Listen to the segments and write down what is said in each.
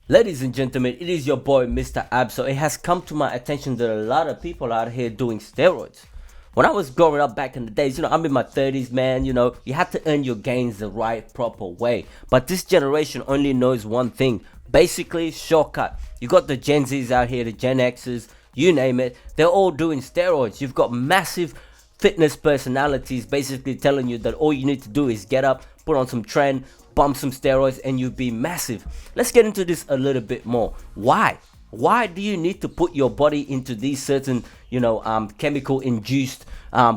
Ladies and gentlemen, it is your boy Mr. Ab. So it has come to my attention that a lot of people out here doing steroids. When I was growing up back in the days, I'm in my 30s, man, you had to earn your gains the right, proper way. But this generation only knows one thing, basically shortcut. You got the Gen Zs out here, the Gen Xs, you name it, they're all doing steroids. You've got massive fitness personalities basically telling you that all you need to do is get up, put on some trend, bump some steroids, and you'll be massive. Let's get into this a little bit more. Why do you need to put your body into these certain, chemical induced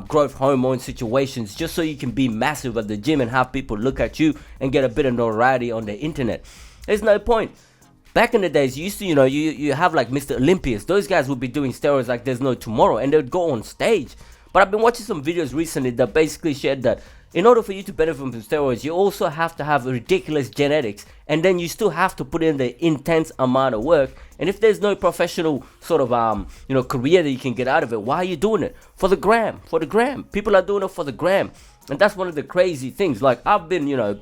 growth hormone situations just so you can be massive at the gym and have people look at you and get a bit of notoriety on the internet? There's no point. Back in the days, you used to, you have like Mr. Olympians. Those guys would be doing steroids like there's no tomorrow, and they would go on stage. But I've been watching some videos recently that basically shared that in order for you to benefit from steroids, you also have to have ridiculous genetics, and then you still have to put in the intense amount of work. And if there's no professional sort of career that you can get out of it, why are you doing it? For the gram, for the gram. People are doing it for the gram, and that's one of the crazy things. Like I've been,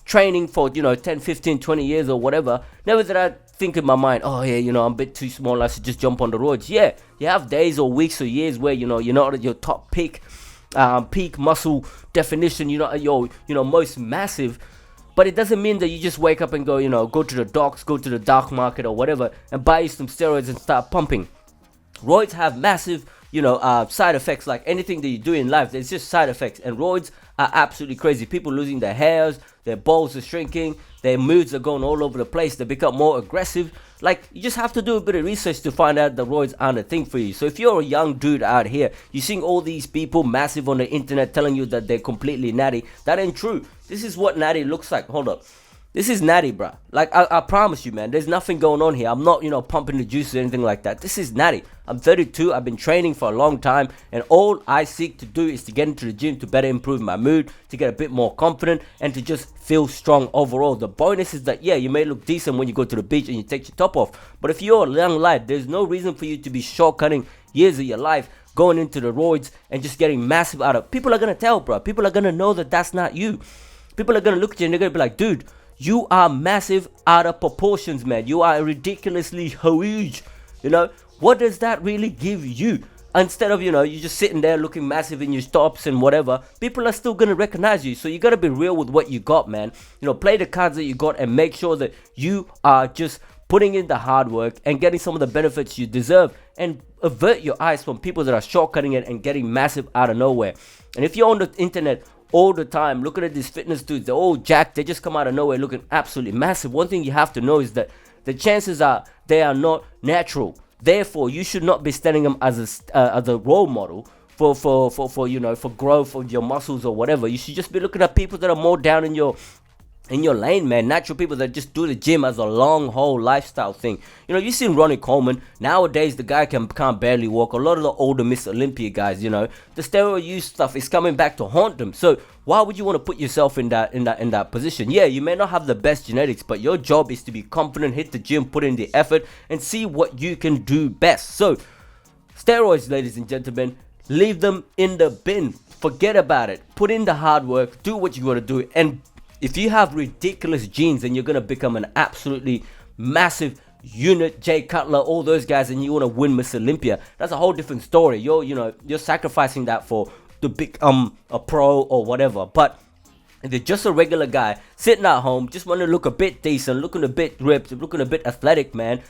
training for 10, 15, 20 years or whatever. Never did I think in my mind, oh yeah, I'm a bit too small, I should just jump on the roads. Yeah, you have days or weeks or years where you're not at your top peak muscle definition, at your most massive. But it doesn't mean that you just wake up and go to the docks, go to the dark market or whatever and buy you some steroids and start pumping. Roids have massive side effects. Like anything that you do in life, there's just side effects, and roids are absolutely crazy. People losing their hairs, their balls are shrinking, their moods are going all over the place, they become more aggressive. Like, you just have to do a bit of research to find out the roids aren't a thing for you. So if you're a young dude out here, you're seeing all these people massive on the internet telling you that they're completely natty. That ain't true. This is what natty looks like. Hold up. This is natty, bruh. Like, I promise you, man, there's nothing going on here. I'm not, pumping the juice or anything like that. This is natty. I'm 32. I've been training for a long time, and all I seek to do is to get into the gym to better improve my mood, to get a bit more confident, and to just feel strong overall. The bonus is that, yeah, you may look decent when you go to the beach and you take your top off, but if you're a young lad, there's no reason for you to be shortcutting years of your life going into the roids and just getting massive out of. People are gonna tell, bro. People are gonna know that that's not you. People are gonna look at you and they're gonna be like, dude, you are massive out of proportions, man. You are ridiculously huge. What does that really give you? Instead of, you're just sitting there looking massive in your tops and whatever, people are still going to recognize you. So you got to be real with what you got, man. Play the cards that you got and make sure that you are just putting in the hard work and getting some of the benefits you deserve, and avert your eyes from people that are shortcutting it and getting massive out of nowhere. And if you're on the internet all the time looking at these fitness dudes, they're all jacked, they just come out of nowhere looking absolutely massive. One thing you have to know is that the chances are they are not natural. Therefore, you should not be studying them as a role model for growth of your muscles or whatever. You should just be looking at people that are more down in your lane, man. Natural people that just do the gym as a long haul lifestyle thing. You've seen Ronnie Coleman. Nowadays, the guy can't barely walk. A lot of the older Miss Olympia guys, the steroid use stuff is coming back to haunt them. So why would you want to put yourself in that position? Yeah, you may not have the best genetics, but your job is to be confident, hit the gym, put in the effort, and see what you can do best. So steroids, ladies and gentlemen, leave them in the bin. Forget about it. Put in the hard work. Do what you got to do. And if you have ridiculous genes, then you're going to become an absolutely massive unit. Jay Cutler, all those guys, and you want to win Miss Olympia. That's a whole different story. You're sacrificing that for to become a pro or whatever. But if you're just a regular guy sitting at home, just want to look a bit decent, looking a bit ripped, looking a bit athletic, man,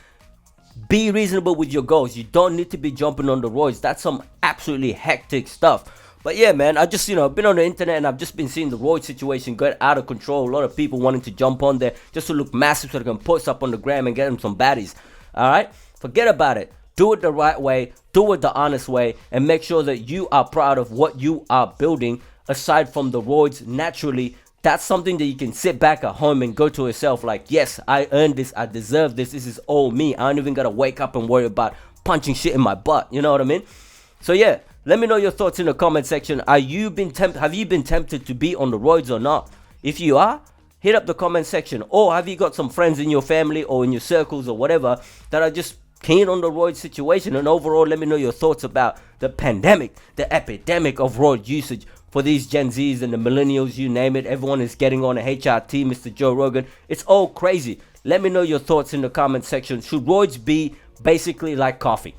be reasonable with your goals. You don't need to be jumping on the roids. That's some absolutely hectic stuff. But yeah, man, I just, been on the internet and I've just been seeing the roid situation get out of control. A lot of people wanting to jump on there just to look massive so they can post up on the gram and get them some baddies. All right? Forget about it. Do it the right way. Do it the honest way. And make sure that you are proud of what you are building aside from the roids naturally. That's something that you can sit back at home and go to yourself like, yes, I earned this. I deserve this. This is all me. I don't even got to wake up and worry about punching shit in my butt. You know what I mean? So yeah. Let me know your thoughts in the comment section. Have you been tempted to be on the roids or not? If you are, hit up the comment section. Or have you got some friends in your family or in your circles or whatever that are just keen on the roid situation? And overall, let me know your thoughts about the pandemic, the epidemic of roid usage for these Gen Zs and the millennials, you name it. Everyone is getting on a HRT, Mr. Joe Rogan. It's all crazy. Let me know your thoughts in the comment section. Should roids be basically like coffee?